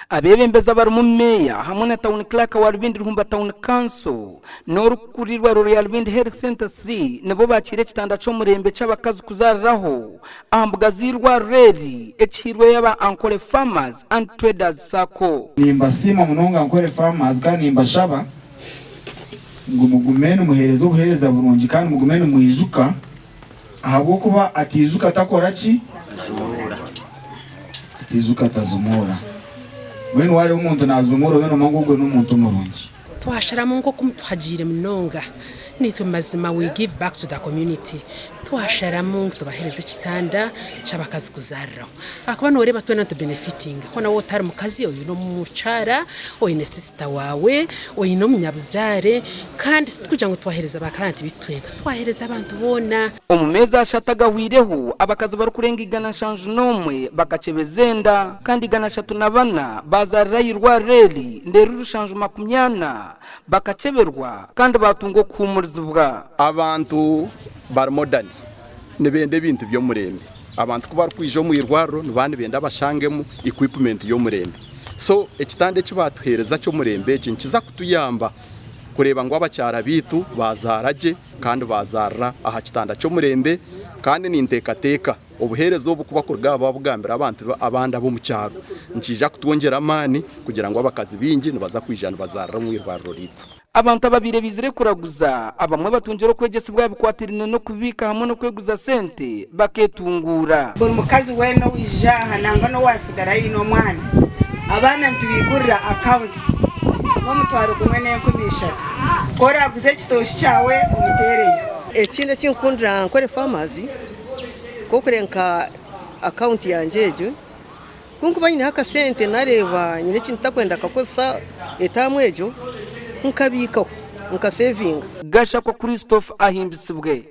abebembeza bari mu meya hamwe na town clerk wa Rubindi Ruhumba Town Council n'orukurirwa Royal Rubindi Health Center 3 nibo bakire kitanda cyo murembe cy'abakazi kuzariraho ambuga zirwa reri ekirwe yaba Ankole Farmers and Traders Sako nimba sima munonga Ankole Farmers kandi nimba shaba ngo mugumene muherezo guhereza burungi kandi mugumene muyizuka ahubwo kuba atizuka atakora ki atizuka atazumura wenu wari umuntu nazumura wenu mangugo n'umuntu murungi twasharamu ngo kumutwagire mnonga nito mazima we give back to the community twasharamu tubahereze kitanda cy'abakazi kuzarira akaba no reba twena to benefiting hona wotari mukazi oyo no mucara oyo ne sister wawe oyo no munyabuzare kandi kugira ngo twahereza abakanti bitwenga twahereza abantu bona omumeza ashatagawireho abakazi bari kurenga igana shanje nomwe bakacebezenda kandi igana 34 bazarira yirwa reli nderu shanje 80 bakaceberwa kandi batungo kumurizibwa abantu bar modern nebende bintu byo murembe abantu kuba kwijo mu irwaro nibandi benda bashangemo equipment yo murembe so ekitande kibatuhereza cyo murembe kinkiza kutuyamba kureba ngo abacyara bitu bazaraje kandi bazarra aha kitanda cyo murembe kandi nintekateka obuherezo bukuba kurgaba bugambira abantu abandi abo mu cyaro nkija kutwongera amani kugira ngo abakazi bingi nibaza kwijana bazarra mu irwaro rito abantu ababire bizire kuraguza abamwe batungero kwegesa bwa bikwatirine no kubika hamwe no kweguza sente baketungura buri mukazi we no wijaha nanga no wasigara ino mwana abana ntibigurira accounts no mutwaro kumwe n'enkubishatu kora guze kitoshi cyawe umutereyo ekinde kinkundira Ankole Farmers ko kurenka account yanjeje kunkuba nyine haka sente nareba nyine kintu takwenda kakosa etamwejo nkabikaho nkasevinga Gashako Christophe ahimbisibwe